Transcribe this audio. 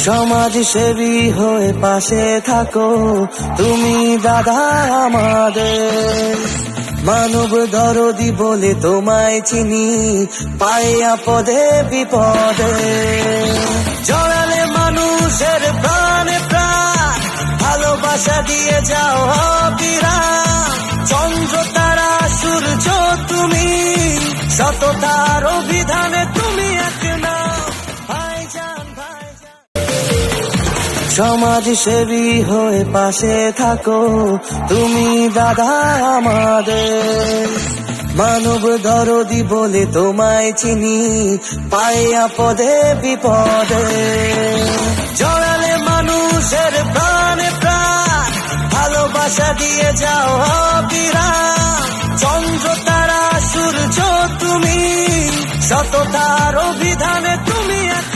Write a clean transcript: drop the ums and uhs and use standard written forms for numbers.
সমাজসেবী হয়ে পাশে থাকো তুমি দাদা আমাদের। মানব দরদি বলে তোমায় চিনি, পায়ে আপদে বিপদে। জড়ালে মানুষের প্রাণে প্রাণ, ভালোবাসা দিয়ে যাও অবিরাম। চন্দ্র তারা সূর্য তুমি, সততার অভিধানে তুমি এক নাম। ভাইজান ভাইজান, সমাজসেবী হয়ে পাশে থাকো তুমি দাদা আমাদের। মানব দরদি বলে তোমায় চিনি, পায়ে আপদে বিপদে। জড়ালে মানুষের প্রাণে প্রাণ, ভালোবাসা দিয়ে যাও অবিরাম। চন্দ্র তারা সূর্য তুমি, সততার অভিধানে তুমি এক